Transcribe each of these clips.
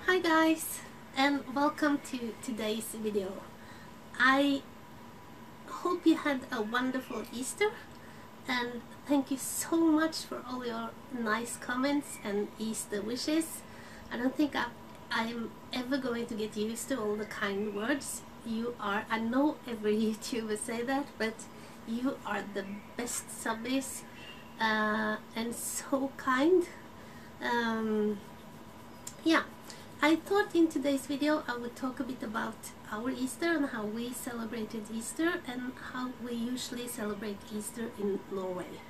Hi guys, and welcome to today's video. I hope you had a wonderful Easter, and thank you so much for all your nice comments and Easter wishes. I don't think I'm ever going to get used to all the kind words. You are, I know every YouTuber say that, but you are the best subbies and so kind. Yeah, I thought in today's video I would talk a bit about our Easter and how we celebrated Easter and how we usually celebrate Easter in Norway.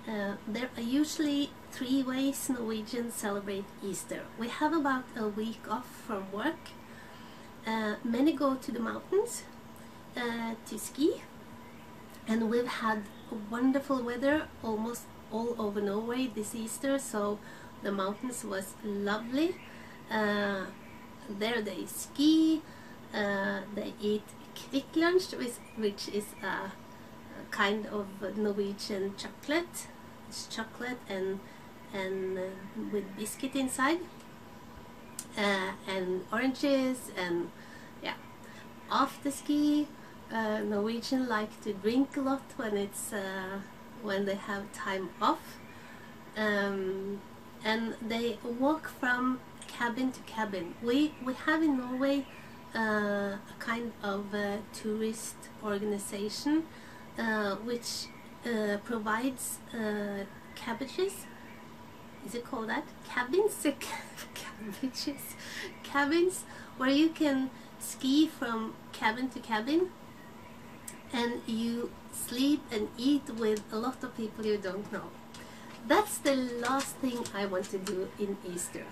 There are usually 3 ways Norwegians celebrate Easter. We have about a week off from work. Many go to the mountains to ski, and we've had wonderful weather almost all over Norway this Easter, so the mountains was lovely. There they ski, they eat quick lunch, which is a kind of Norwegian chocolate. It's chocolate and with biscuit inside, and oranges, and yeah. After ski, Norwegians like to drink a lot when it's when they have time off, and they walk from cabin to cabin. We have in Norway a kind of tourist organization which provides cabbages. Is it called that? Cabins? Cabbages? Cabins where you can ski from cabin to cabin, and you sleep and eat with a lot of people you don't know. That's the last thing I want to do in Easter.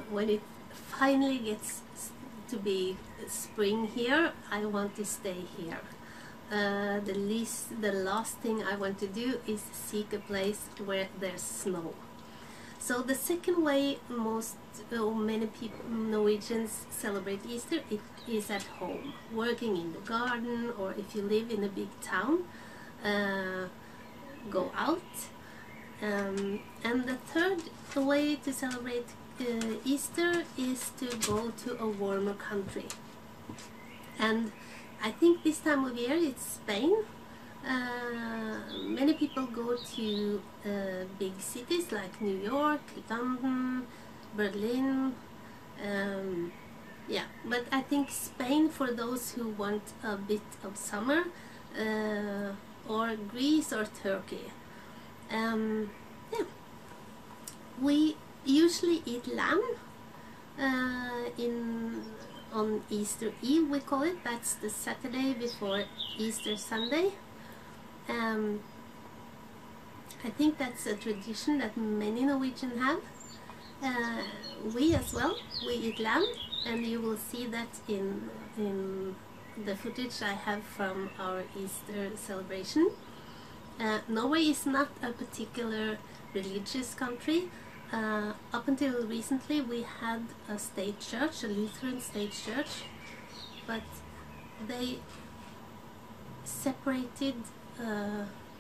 When it finally gets to be spring here, I want to stay here. The last thing I want to do is seek a place where there's snow. So the second way many people, Norwegians, celebrate Easter, it is at home, working in the garden, or if you live in a big town, go out. And the third way to celebrate Easter is to go to a warmer country. And I think this time of year it's Spain. Many people go to big cities like New York, London, Berlin. Yeah, but I think Spain for those who want a bit of summer, or Greece or Turkey. Yeah, we usually eat lamb on Easter Eve, we call it. That's the Saturday before Easter Sunday. I think that's a tradition that many Norwegians have. We as well, we eat lamb, and you will see that in the footage I have from our Easter celebration. Norway is not a particular religious country. Up until recently we had a state church, a Lutheran state church, but they separated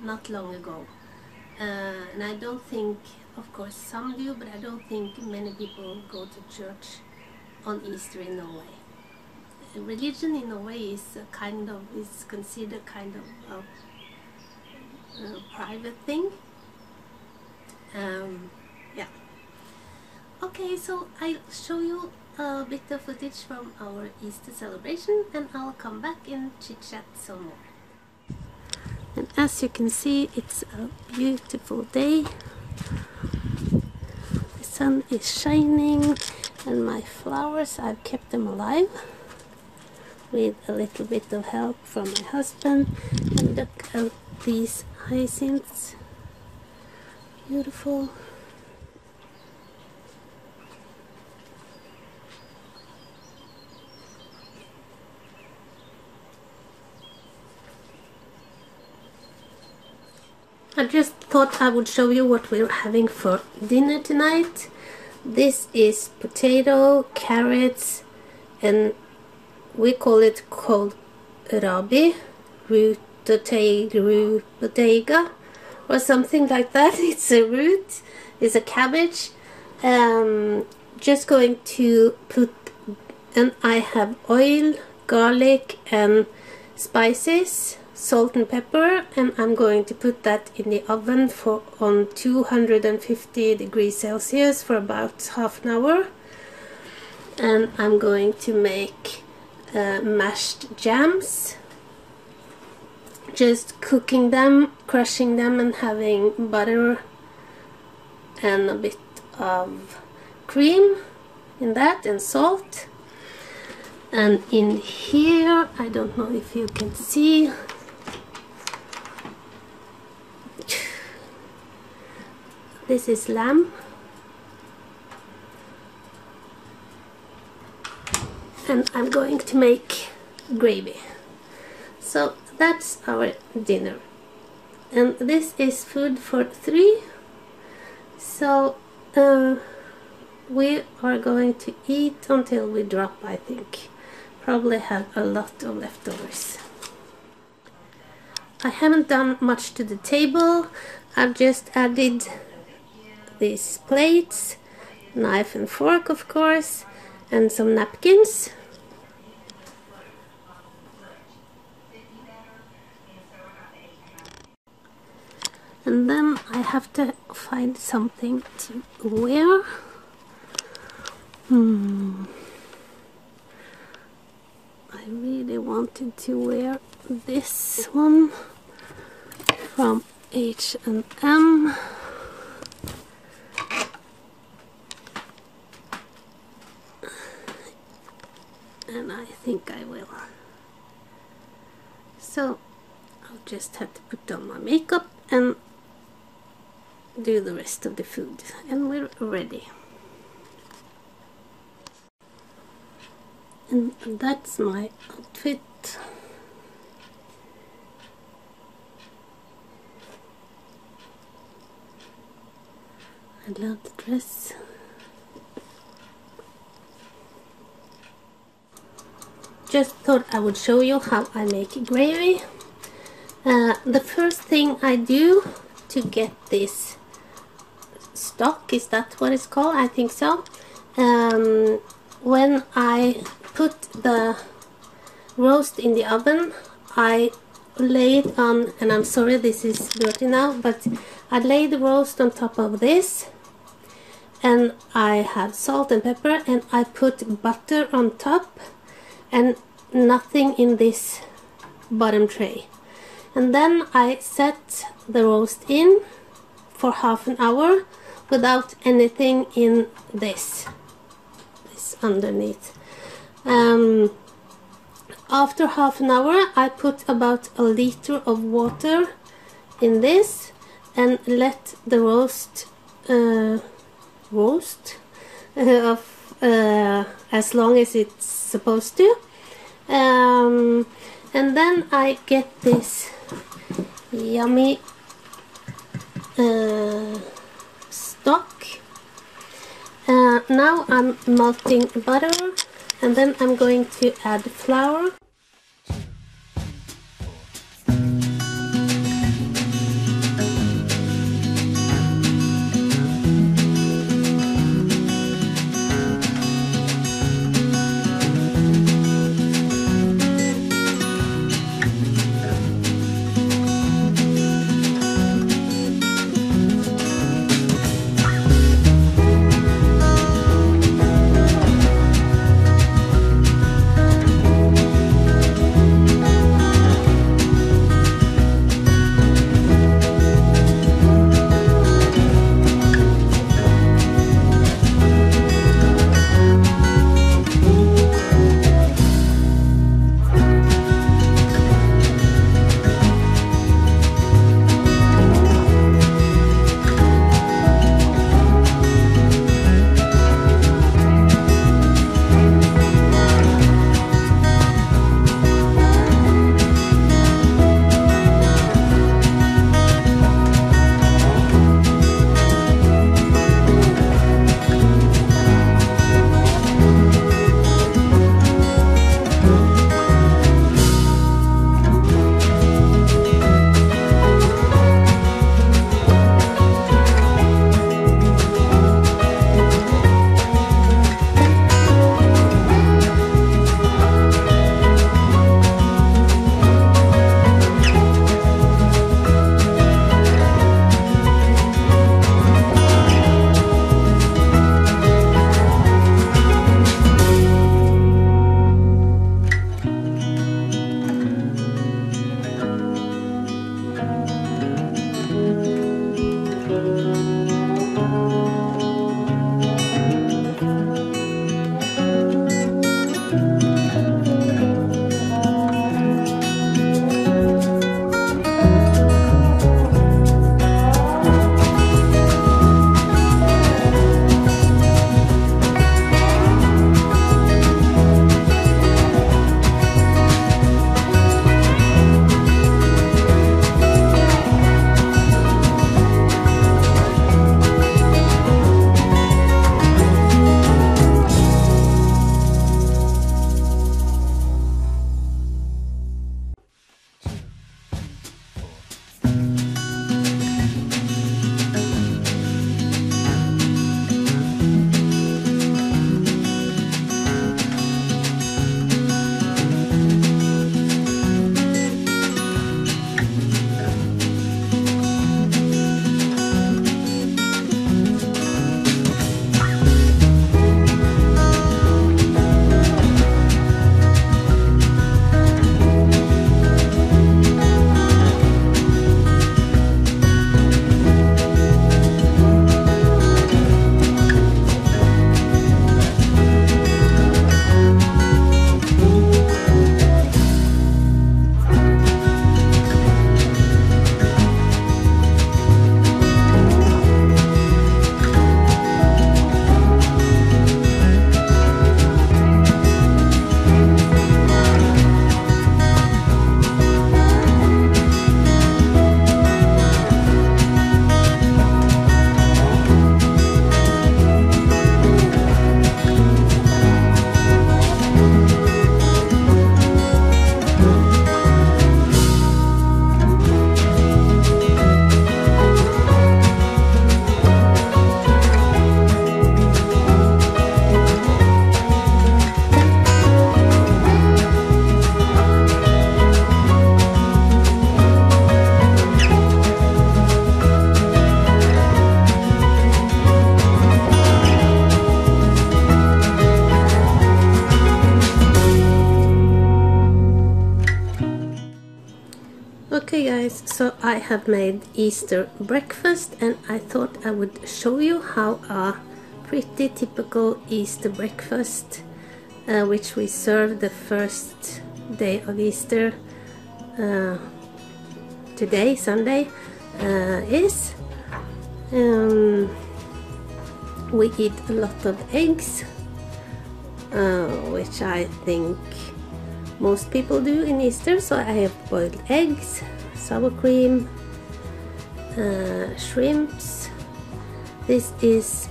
not long ago. And I don't think, of course some do, but I don't think many people go to church on Easter in Norway. Religion in Norway is considered kind of a private thing. Yeah. Okay, so I'll show you a bit of footage from our Easter celebration, and I'll come back and chit chat some more. And as you can see, it's a beautiful day. The sun is shining, and my flowers, I've kept them alive with a little bit of help from my husband. And look at these hyacinths, beautiful. I just thought I would show you what we're having for dinner tonight. This is potato, carrots, and we call it kohlrabi, rutotega, or something like that. It's a root, it's a cabbage. just going to put, and I have oil, garlic and spices, salt and pepper, and I'm going to put that in the oven for on 250 degrees Celsius for about half an hour. And I'm going to make mashed jams, just cooking them, crushing them and having butter and a bit of cream in that and salt. And in here, I don't know if you can see, this is lamb, and I'm going to make gravy. So that's our dinner, and this is food for 3. So we are going to eat until we drop, I think. Probably have a lot of leftovers. I haven't done much to the table. I've just added these plates, knife and fork of course, and some napkins. And then I have to find something to wear. I really wanted to wear this one from H&M. And I think I will. So I'll just have to put on my makeup and do the rest of the food, and we're ready. And that's my outfit. I love the dress. Just thought I would show you how I make gravy. The first thing I do to get this stock, is that what it's called? I think so. When I put the roast in the oven, I lay it on, and I'm sorry this is dirty now, but I lay the roast on top of this, and I have salt and pepper, and I put butter on top and nothing in this bottom tray. And then I set the roast in for half an hour without anything in this underneath. After half an hour I put about a liter of water in this and let the roast as long as it's supposed to, and then I get this yummy stock. Now I'm melting butter, and then I'm going to add flour. Okay guys, so I have made Easter breakfast and I thought I would show you how a pretty typical Easter breakfast, which we serve the first day of Easter, today, Sunday, is. We eat a lot of eggs, which I think most people do in Easter. So I have boiled eggs, sour cream, shrimps. This is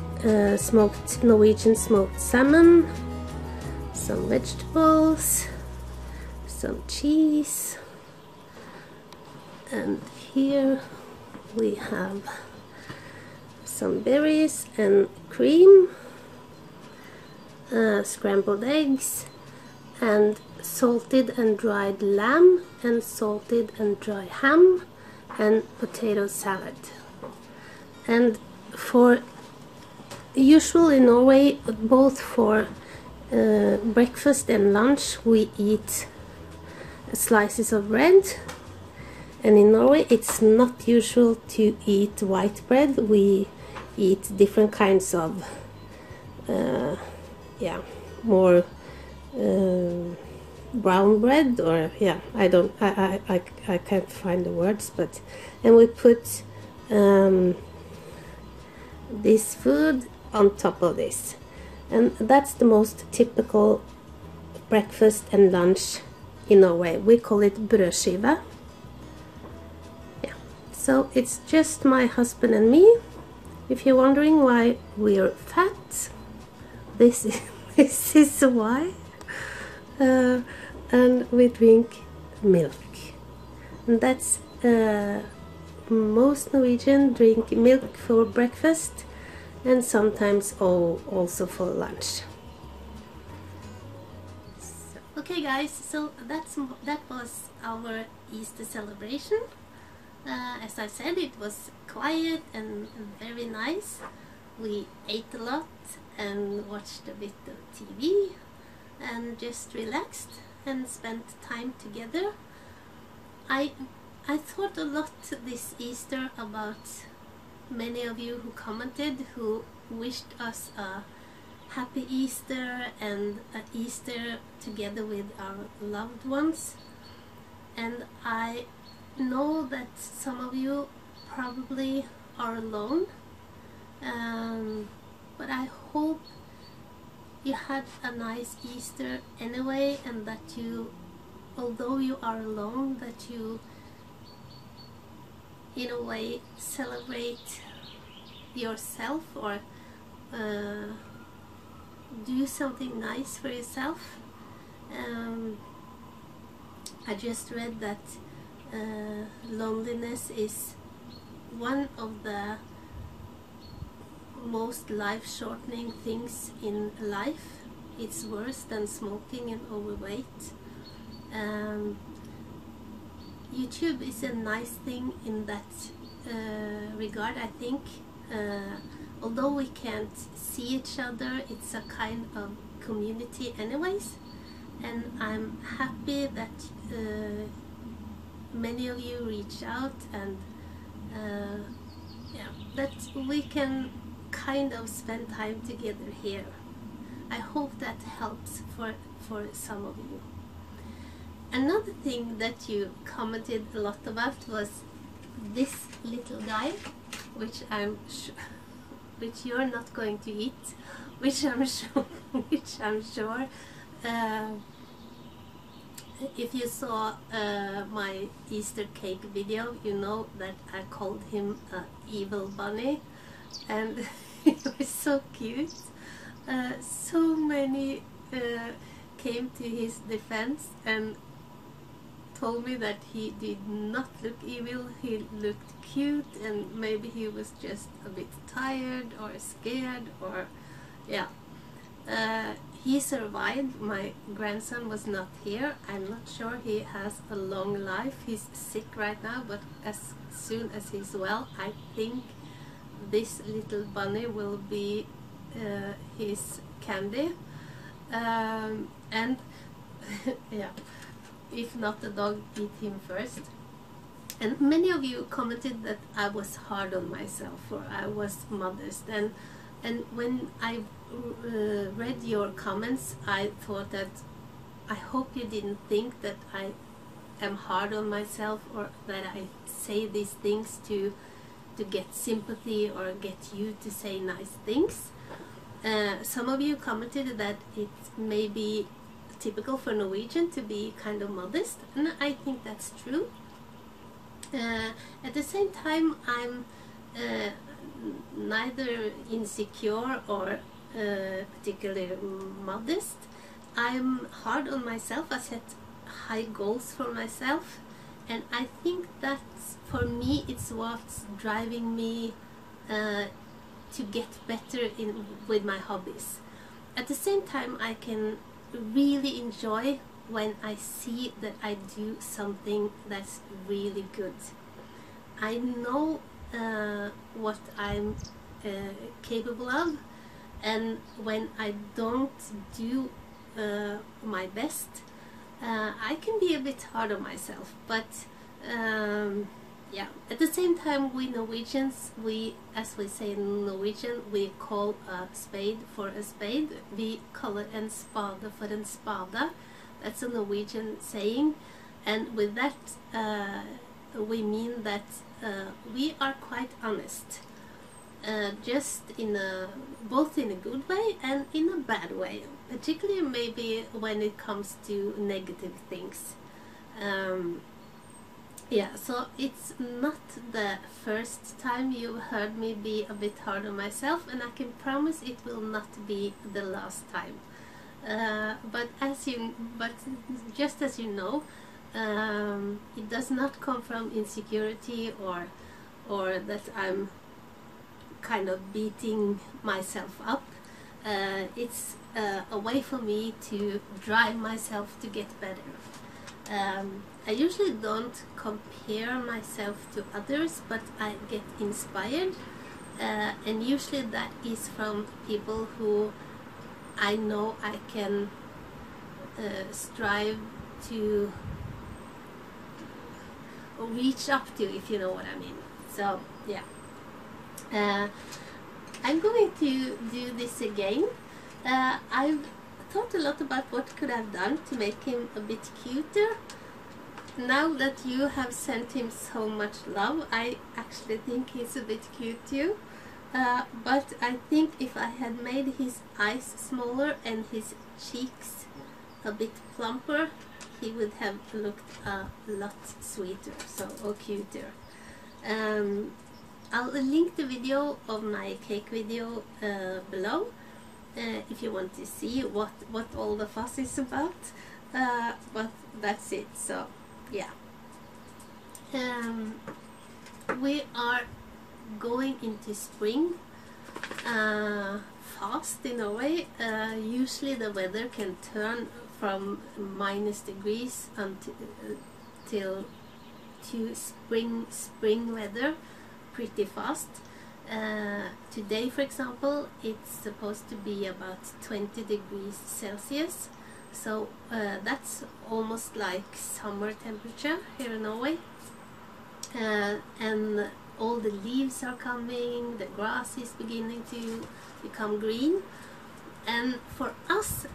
smoked Norwegian smoked salmon, some vegetables, some cheese, and here we have some berries and cream, scrambled eggs, and salted and dried lamb, and salted and dry ham, and potato salad. And for usual in Norway, both for breakfast and lunch, we eat slices of bread. And in Norway it's not usual to eat white bread. We eat different kinds of more brown bread, or I can't find the words, but, and we put this food on top of this, and that's the most typical breakfast and lunch in Norway. We call it brødskive. Yeah, so it's just my husband and me. If you're wondering why we're fat, this is why. And we drink milk, and that's most Norwegian drink milk for breakfast, and sometimes also for lunch. Okay guys, so that was our Easter celebration. As I said, it was quiet and very nice. We ate a lot and watched a bit of TV and just relaxed and spent time together. I thought a lot this Easter about many of you who commented, who wished us a happy Easter and an Easter together with our loved ones. And I know that some of you probably are alone, but I hope you had a nice Easter anyway, and that you, although you are alone, that you in a way celebrate yourself, or do something nice for yourself. I just read that loneliness is one of the most life-shortening things in life. It's worse than smoking and overweight. YouTube is a nice thing in that regard, I think. Although we can't see each other, it's a kind of community anyways, and I'm happy that many of you reach out, and that we can kind of spend time together here. I hope that helps for some of you. Another thing that you commented a lot about was this little guy, which which you're not going to eat, which I'm sure if you saw my Easter cake video, you know that I called him an evil bunny, and it was so cute. So many came to his defense and told me that he did not look evil, he looked cute, and maybe he was just a bit tired or scared, or he survived. My grandson was not here. I'm not sure he has a long life. He's sick right now, but as soon as he's well, I think this little bunny will be his candy. And yeah, if not, the dog eat him first. And many of you commented that I was hard on myself, or I was modest, and when I read your comments, I thought that I hope you didn't think that I am hard on myself, or that I say these things to get sympathy or get you to say nice things. Some of you commented that it may be typical for Norwegian to be kind of modest, and I think that's true. At the same time, I'm neither insecure or particularly modest. I'm hard on myself. I set high goals for myself, and I think that for me it's what's driving me to get better with my hobbies. At the same time, I can really enjoy when I see that I do something that's really good. I know what I'm capable of, and when I don't do my best, I can be a bit hard on myself. But yeah, at the same time, we Norwegians, as we say in Norwegian, we call a spade for a spade. Vi kaller en spade for en spade. That's a Norwegian saying, and with that we mean that we are quite honest, just both in a good way and in a bad way, particularly maybe when it comes to negative things. Yeah, so it's not the first time you've heard me be a bit hard on myself, and I can promise it will not be the last time. But just as you know, it does not come from insecurity or that I'm kind of beating myself up. It's a way for me to drive myself to get better. I usually don't compare myself to others, but I get inspired, and usually that is from people who I know I can strive to reach up to, if you know what I mean. So yeah, I'm going to do this again. I've thought a lot about what could I've done to make him a bit cuter. Now that you have sent him so much love, I actually think he's a bit cute too. But I think if I had made his eyes smaller and his cheeks a bit plumper, he would have looked a lot sweeter, or cuter. I'll link the video of my cake video below if you want to see what all the fuss is about. But that's it. So yeah, we are going into spring fast in Norway. Usually the weather can turn from -degrees until to spring weather pretty fast. Today, for example, it's supposed to be about 20 degrees Celsius, so that's almost like summer temperature here in Norway. And all the leaves are coming, the grass is beginning to become green. And for us,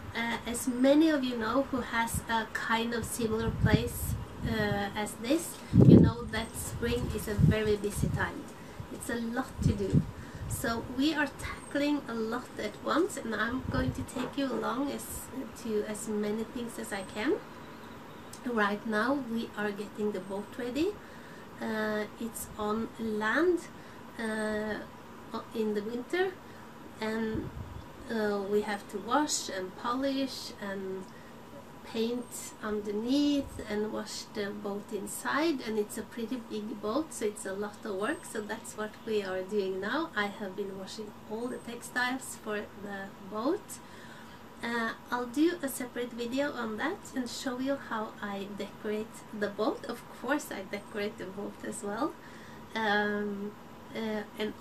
as many of you know who has a kind of similar place as this, you know that spring is a very busy time. It's a lot to do. So we are tackling a lot at once, and I'm going to take you along to as many things as I can. Right now we are getting the boat ready. It's on land in the winter, and we have to wash and polish and paint underneath and wash the boat inside, and it's a pretty big boat, so it's a lot of work. So that's what we are doing now. I have been washing all the textiles for the boat. I'll do a separate video on that and show you how I decorate the boat. Of course I decorate the boat as well, and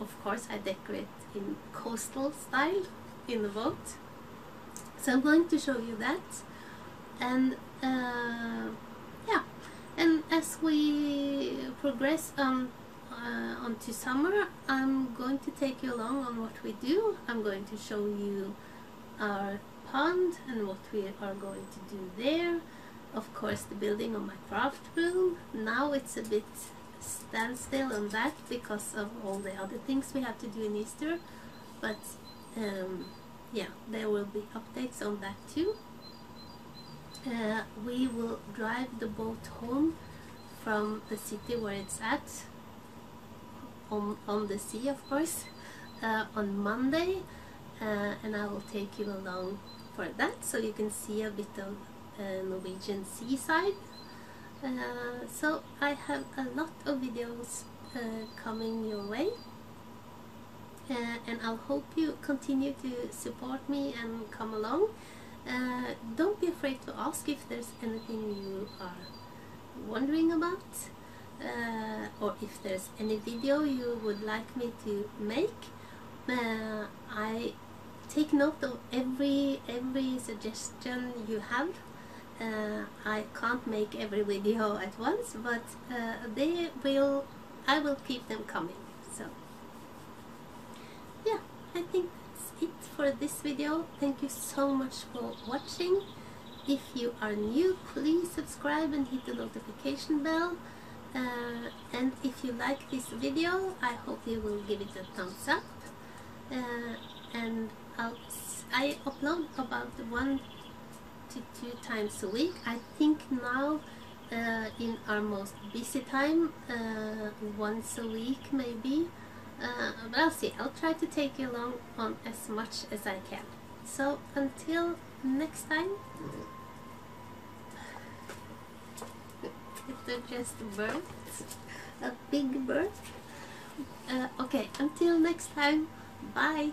of course I decorate in coastal style in the boat. So I'm going to show you that. And yeah, and as we progress onto summer, I'm going to take you along on what we do. I'm going to show you our pond and what we are going to do there. Of course, the building of my craft room. Now it's a bit standstill on that because of all the other things we have to do in Easter, but yeah, there will be updates on that too. We will drive the boat home from the city where it's at, on the sea of course, on Monday, and I will take you along for that so you can see a bit of Norwegian seaside. So I have a lot of videos coming your way, and I'll hope you continue to support me and come along. Don't be afraid to ask if there's anything you are wondering about, or if there's any video you would like me to make. I take note of every suggestion you have. I can't make every video at once, but I will keep them coming. So yeah, I think that's it for this video. Thank you so much for watching. If you are new, please subscribe and hit the notification bell. And if you like this video, I hope you will give it a thumbs up. And I upload about 1 to 2 times a week. I think now in our most busy time, once a week maybe. But I'll see. I'll try to take you along on as much as I can. So until next time. They're just birds, a big bird. Okay, until next time, bye.